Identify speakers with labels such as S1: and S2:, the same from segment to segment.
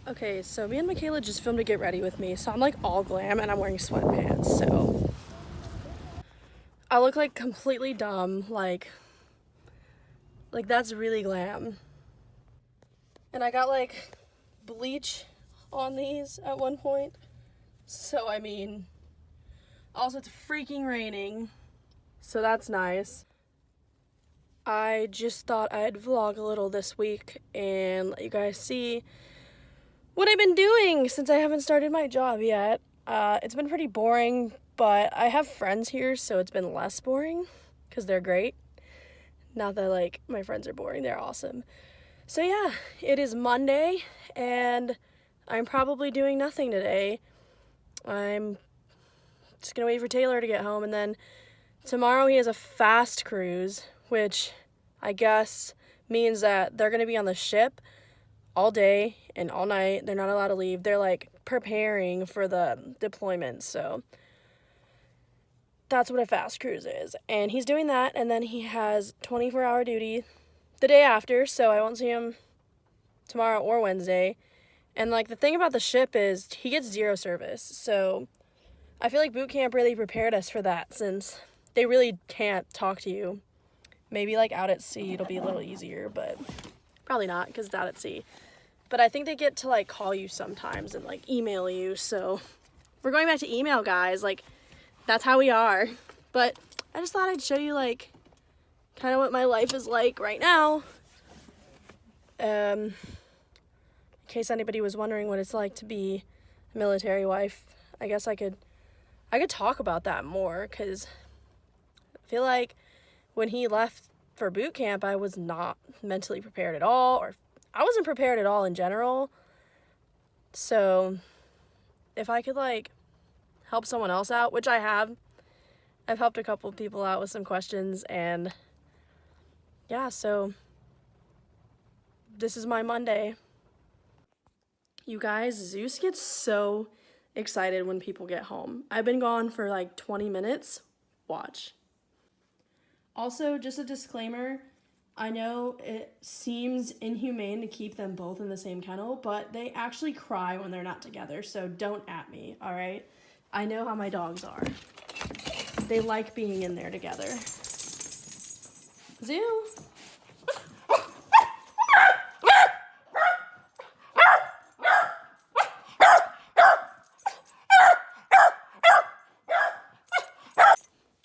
S1: Okay, so me and Michaela just filmed a get ready with me, so I'm like all glam and I'm wearing sweatpants, so I look like completely dumb, like that's really glam. And I got like bleach on these at one point, so I mean, also it's freaking raining, so that's nice. I just thought I'd vlog a little this week and let you guys see what I've been doing since I haven't started my job yet. It's been pretty boring, but I have friends here, so it's been less boring because they're great. Not that like my friends are boring, they're awesome. So yeah, it is Monday and I'm probably doing nothing today. I'm just gonna wait for Taylor to get home, and then tomorrow he has a fast cruise, which I guess means that they're gonna be on the ship all day and all night. They're not allowed to leave. They're like preparing for the deployment, so that's what a fast cruise is. And he's doing that, and then he has 24-hour duty the day after, so I won't see him tomorrow or Wednesday. And like the thing about the ship is he gets zero service, so I feel like boot camp really prepared us for that, since they really can't talk to you. Maybe like out at sea it'll be a little easier, but probably not because it's out at sea. But I think they get to like call you sometimes and like email you, so we're going back to email, guys. Like, that's how we are. But I just thought I'd show you like kind of what my life is like right now. In case anybody was wondering what it's like to be a military wife, I guess I could talk about that more, because I feel like when he left for boot camp, I was not mentally prepared at all, or I wasn't prepared at all in general. So if I could like help someone else out, which I have, I've helped a couple people out with some questions, and yeah, so this is my Monday. You guys, Zeus gets so excited when people get home. I've been gone for like 20 minutes. Watch. Also, just a disclaimer, I know it seems inhumane to keep them both in the same kennel, but they actually cry when they're not together, so don't at me, all right? I know how my dogs are. They like being in there together. Zoo!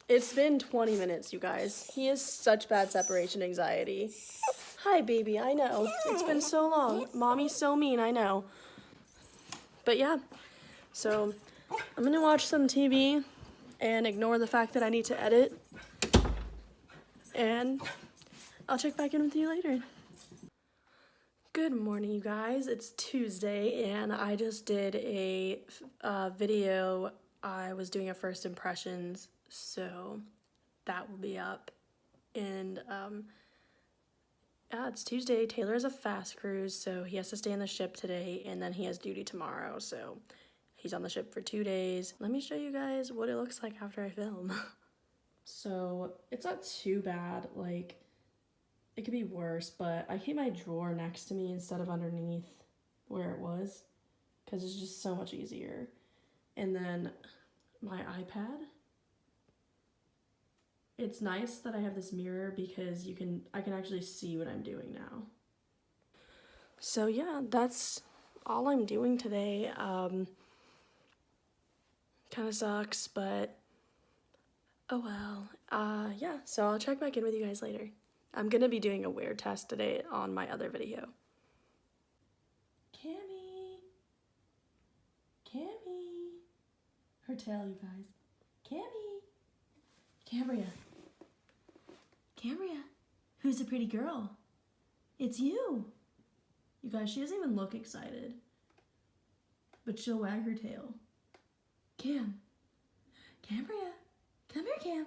S1: It's been 20 minutes, you guys. He has such bad separation anxiety. Hi, baby, I know. It's been so long. Mommy's so mean, I know. But yeah, so I'm gonna watch some TV and ignore the fact that I need to edit. And I'll check back in with you later. Good morning, you guys. It's Tuesday, and I just did a video. I was doing a first impressions, so that will be up. And yeah, it's Tuesday. Taylor has a fast cruise, so he has to stay on the ship today, and then he has duty tomorrow, so he's on the ship for 2 days. Let me show you guys what it looks like after I film. So it's not too bad, like it could be worse, but I keep my drawer next to me instead of underneath where it was, because it's just so much easier. And then my iPad. It's nice that I have this mirror because I can actually see what I'm doing now. So yeah, that's all I'm doing today. Kind of sucks, but oh well. Yeah, so I'll check back in with you guys later. I'm gonna be doing a weird test today on my other video. Cammy. Her tail, you guys. Cambria. Who's the pretty girl? It's you. You guys, she doesn't even look excited, but she'll wag her tail. Cambria. Come here, Cam.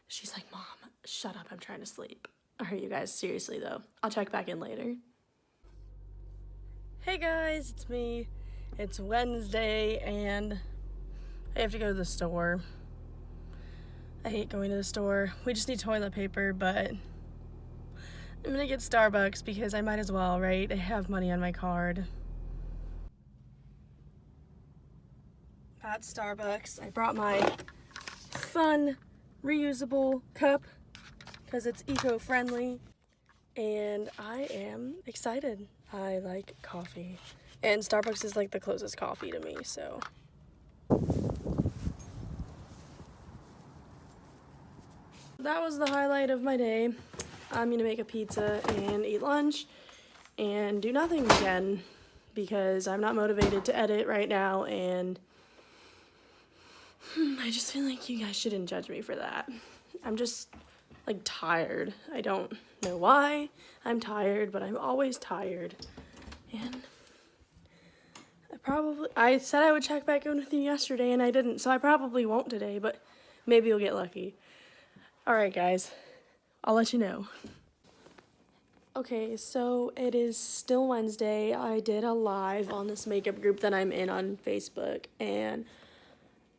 S1: She's like, Mom, shut up, I'm trying to sleep. All right, you guys, seriously though, I'll check back in later. Hey guys, it's me. It's Wednesday and I have to go to the store. I hate going to the store. We just need toilet paper, but I'm gonna get Starbucks because I might as well, right? I have money on my card. At Starbucks, I brought my fun reusable cup because it's eco-friendly, and I am excited. I like coffee, and Starbucks is like the closest coffee to me, so. That was the highlight of my day. I'm gonna make a pizza and eat lunch and do nothing again because I'm not motivated to edit right now, and I just feel like you guys shouldn't judge me for that. I'm just like tired. I don't know why I'm tired, but I'm always tired. And I said I would check back in with you yesterday and I didn't, so I probably won't today, but maybe you'll get lucky. All right, guys, I'll let you know. Okay, so it is still Wednesday. I did a live on this makeup group that I'm in on Facebook, and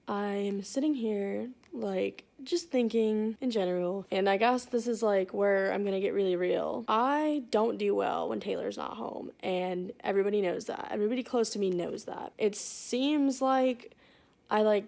S1: I'm sitting here, like, just thinking in general, and I guess this is, like, where I'm gonna get really real. I don't do well when Taylor's not home, and everybody knows that. Everybody close to me knows that. It seems like I, like,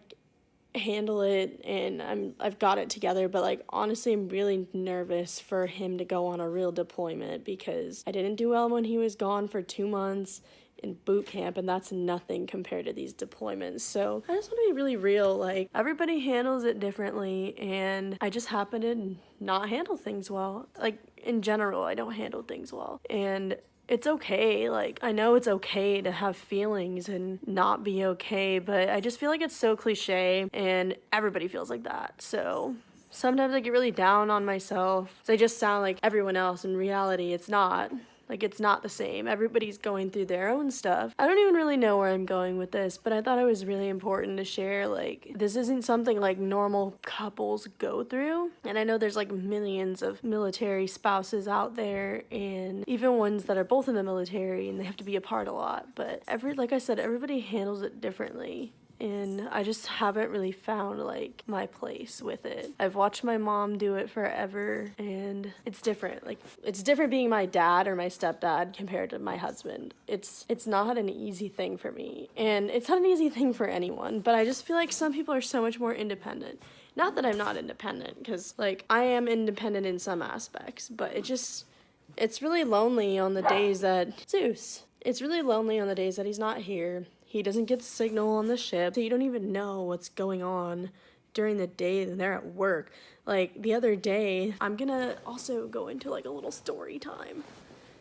S1: handle it and I've got it together, but like honestly I'm really nervous for him to go on a real deployment because I didn't do well when he was gone for 2 months in boot camp, and that's nothing compared to these deployments. So I just want to be really real. Like, everybody handles it differently, and I just happen to not handle things well. Like, in general, I don't handle things well, and it's okay. Like, I know it's okay to have feelings and not be okay, but I just feel like it's so cliche, and everybody feels like that. So sometimes I get really down on myself. So I just sound like everyone else. In reality, it's not. Like, it's not the same. Everybody's going through their own stuff. I don't even really know where I'm going with this, but I thought it was really important to share. Like, this isn't something like normal couples go through. And I know there's like millions of military spouses out there, and even ones that are both in the military and they have to be apart a lot. But like I said, everybody handles it differently. And I just haven't really found like my place with it. I've watched my mom do it forever, and it's different. Like, it's different being my dad or my stepdad compared to my husband. It's not an easy thing for me, and it's not an easy thing for anyone, but I just feel like some people are so much more independent. Not that I'm not independent, because like I am independent in some aspects, but it's really lonely on the days that it's really lonely on the days that he's not here. He doesn't get signal on the ship, so you don't even know what's going on during the day when they're at work. Like, the other day, I'm gonna also go into like a little story time.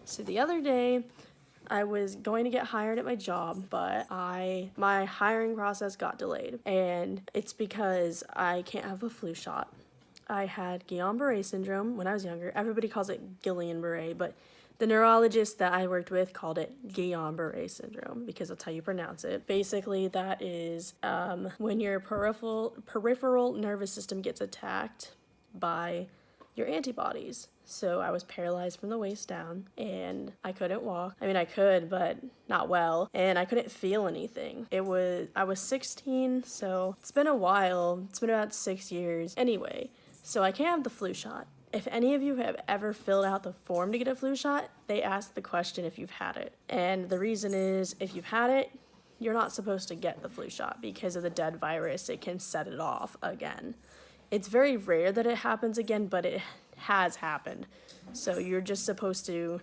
S1: So the other day, I was going to get hired at my job, but my hiring process got delayed, and it's because I can't have a flu shot. I had Guillain-Barré syndrome when I was younger. Everybody calls it Guillain-Barré, but the neurologist that I worked with called it Guillain-Barré syndrome because that's how you pronounce it. Basically, that is when your peripheral nervous system gets attacked by your antibodies. So I was paralyzed from the waist down, and I couldn't walk. I mean, I could, but not well, and I couldn't feel anything. I was 16, so it's been a while. It's been about 6 years. Anyway, so I can't have the flu shot. If any of you have ever filled out the form to get a flu shot, they ask the question if you've had it. And the reason is, if you've had it, you're not supposed to get the flu shot because of the dead virus. It can set it off again. It's very rare that it happens again, but it has happened. So you're just supposed to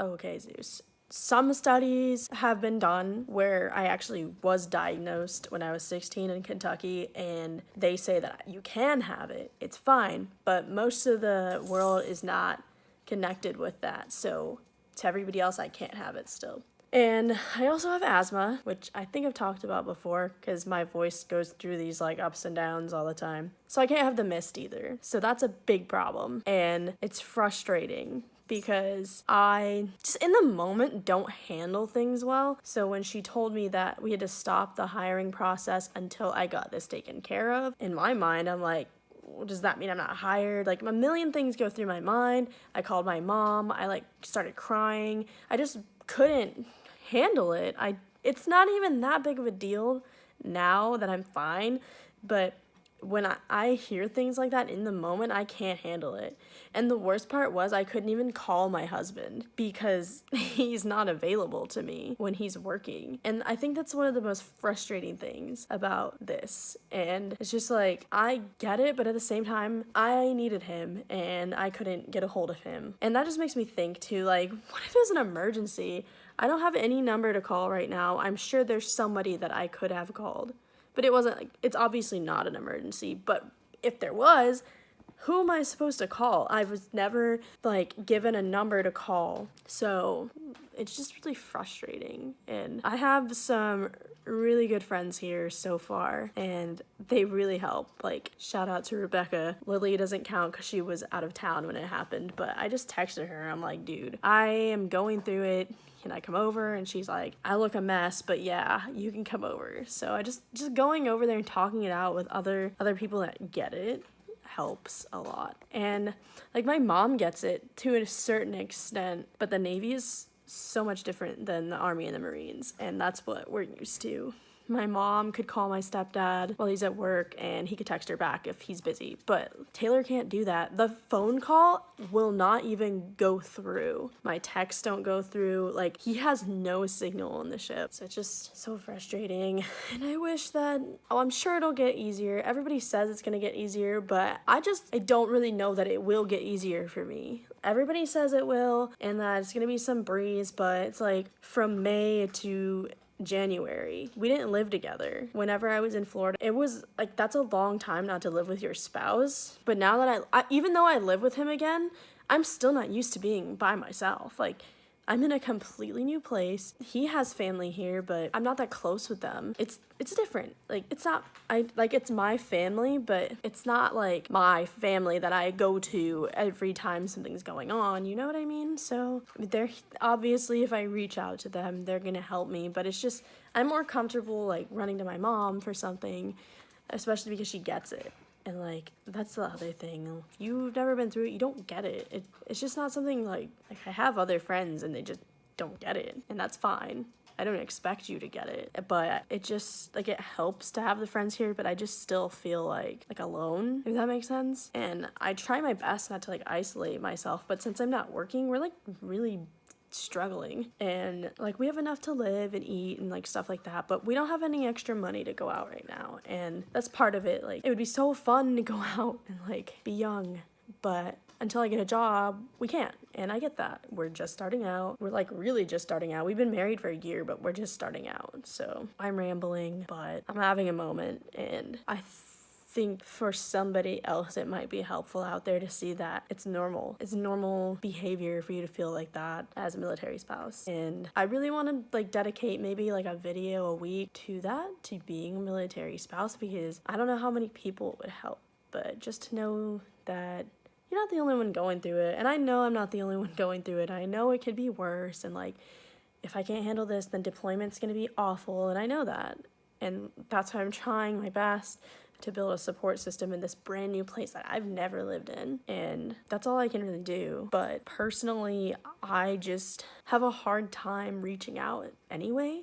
S1: Okay, Zeus. Some studies have been done where I actually was diagnosed when I was 16 in Kentucky, and they say that you can have it. It's fine, but most of the world is not connected with that. So to everybody else, I can't have it still. And I also have asthma, which I think I've talked about before because my voice goes through these like ups and downs all the time. So I can't have the mist either. So that's a big problem, and it's frustrating because I just in the moment don't handle things well. So when she told me that we had to stop the hiring process until I got this taken care of, in my mind I'm like, does that mean I'm not hired? Like, a million things go through my mind. I called my mom. I like started crying. I just couldn't handle it. It's not even that big of a deal now that I'm fine, but when I hear things like that in the moment, I can't handle it. And the worst part was I couldn't even call my husband because he's not available to me when he's working. And I think that's one of the most frustrating things about this. And it's just like, I get it, but at the same time, I needed him and I couldn't get a hold of him. And that just makes me think too, like, what if it was an emergency? I don't have any number to call right now. I'm sure there's somebody that I could have called. But it wasn't, like, it's obviously not an emergency. But if there was, who am I supposed to call? I was never, like, given a number to call. So it's just really frustrating. And I have some really good friends here so far, and they really help. Like, shout out to Rebecca. Lily doesn't count because she was out of town when it happened, but I just texted her. I'm like, dude, I am going through it. Can I come over? And she's like, I look a mess, but yeah, you can come over. So I just going over there and talking it out with other people that get it helps a lot. And like, my mom gets it to a certain extent, but the Navy is so much different than the Army and the Marines, and that's what we're used to. My mom could call my stepdad while he's at work and he could text her back if he's busy, but Taylor can't do that. The phone call will not even go through. My texts don't go through. Like, he has no signal on the ship. So it's just so frustrating. And I wish that, I'm sure it'll get easier. Everybody says it's gonna get easier, but I don't really know that it will get easier for me. Everybody says it will and that it's gonna be some breeze, but it's like from May to January, we didn't live together. Whenever I was in Florida, it was like, that's a long time not to live with your spouse. But now that I even though I live with him again, I'm still not used to being by myself. Like, I'm in a completely new place. He has family here, but I'm not that close with them. It's different. Like, it's not, it's my family, but it's not like my family that I go to every time something's going on, you know what I mean? So they're, obviously, if I reach out to them, they're gonna help me, but it's just, I'm more comfortable like running to my mom for something, especially because she gets it. And like, that's the other thing. If you've never been through it, you don't get it. It's just not something like I have other friends and they just don't get it. And that's fine. I don't expect you to get it. But it just, like, it helps to have the friends here, but I just still feel like alone, if that makes sense. And I try my best not to like isolate myself, but since I'm not working, we're like really struggling, and like, we have enough to live and eat and like stuff like that, but we don't have any extra money to go out right now, and that's part of it. Like, it would be so fun to go out and like be young, but until I get a job, we can't. And I get that. We're just starting out. We're like really just starting out. We've been married for a year, but we're just starting out. So I'm rambling, but I'm having a moment, and I think for somebody else it might be helpful out there to see that it's normal. It's normal behavior for you to feel like that as a military spouse. And I really want to like dedicate maybe like a video a week to that, to being a military spouse, because I don't know how many people it would help, but just to know that you're not the only one going through it. And I know I'm not the only one going through it. I know it could be worse, and like, if I can't handle this, then deployment's gonna be awful, and I know that. And that's why I'm trying my best to build a support system in this brand new place that I've never lived in. And that's all I can really do. But personally, I just have a hard time reaching out anyway.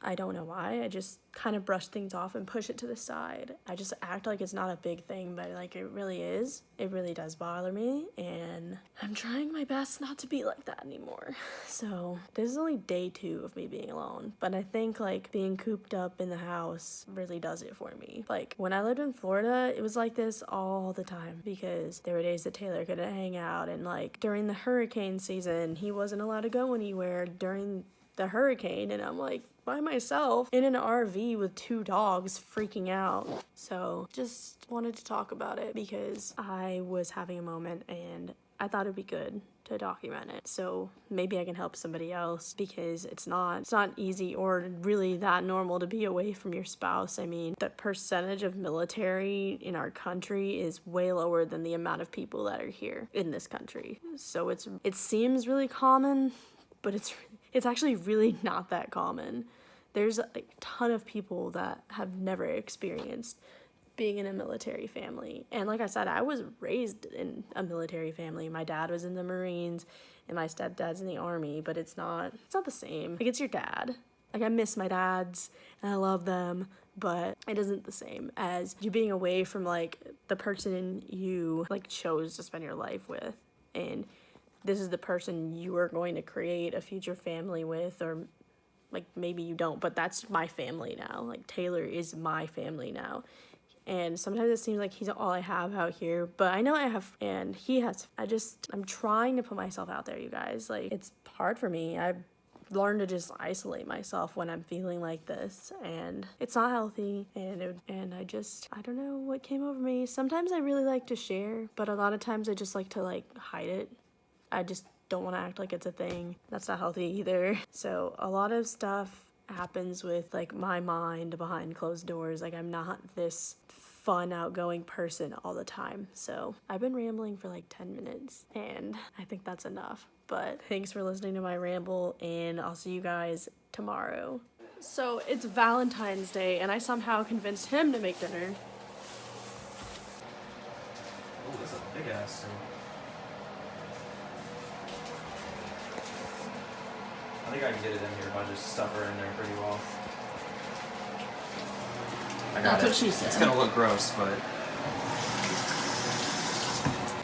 S1: I don't know why. I just kind of brush things off and push it to the side. I just act like it's not a big thing, but like, it really is. It really does bother me, and I'm trying my best not to be like that anymore. So this is only day 2 of me being alone, but I think like being cooped up in the house really does it for me. Like, when I lived in Florida, it was like this all the time, because there were days that Taylor couldn't hang out, and like during the hurricane season, he wasn't allowed to go anywhere during the hurricane, and I'm like by myself in an RV with 2 dogs freaking out. So just wanted to talk about it because I was having a moment and I thought it'd be good to document it, so maybe I can help somebody else, because it's not easy or really that normal to be away from your spouse. I mean, the percentage of military in our country is way lower than the amount of people that are here in this country. So it seems really common, but it's actually really not that common. There's a ton of people that have never experienced being in a military family. And like I said, I was raised in a military family. My dad was in the Marines and my stepdad's in the Army, but it's not the same. Like, it's your dad. Like, I miss my dads and I love them, but it isn't the same as you being away from like the person you like chose to spend your life with. And this is the person you are going to create a future family with, or like maybe you don't, but that's my family now. Like, Taylor is my family now. And sometimes it seems like he's all I have out here, but I know I have, and he has. I'm trying to put myself out there, you guys. Like, it's hard for me. I've learned to just isolate myself when I'm feeling like this, and it's not healthy. And I don't know what came over me. Sometimes I really like to share, but a lot of times I just like to like hide it. I just don't want to act like it's a thing. That's not healthy either. So a lot of stuff happens with like my mind behind closed doors. Like, I'm not this fun, outgoing person all the time. So I've been rambling for like 10 minutes and I think that's enough. But thanks for listening to my ramble, and I'll see you guys tomorrow. So it's Valentine's Day and I somehow convinced him to make dinner.
S2: Oh, that's a big ass thing. I think I can get it in here if I just stuff her in there pretty well. I got
S1: That's
S2: it.
S1: what she said.
S2: It's gonna look gross, but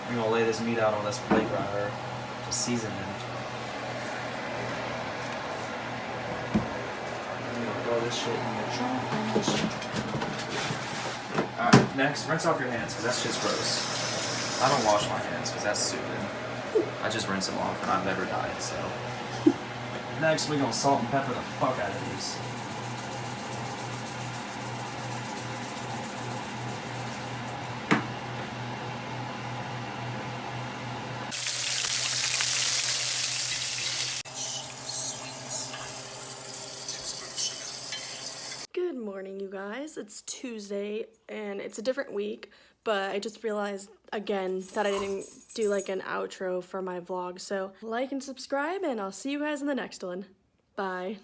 S2: I'm gonna lay this meat out on this plate right here, just season it. I'm gonna throw this shit in the trash. Alright, next, rinse off your hands, because that shit's gross. I don't wash my hands, because that's stupid. I just rinse them off, and I've never died, so. Next, we're gonna salt and pepper the fuck out of these.
S1: Good morning, you guys. It's Tuesday and it's a different week, but I just realized again that I didn't do like an outro for my vlog. So like and subscribe, and I'll see you guys in the next one. Bye.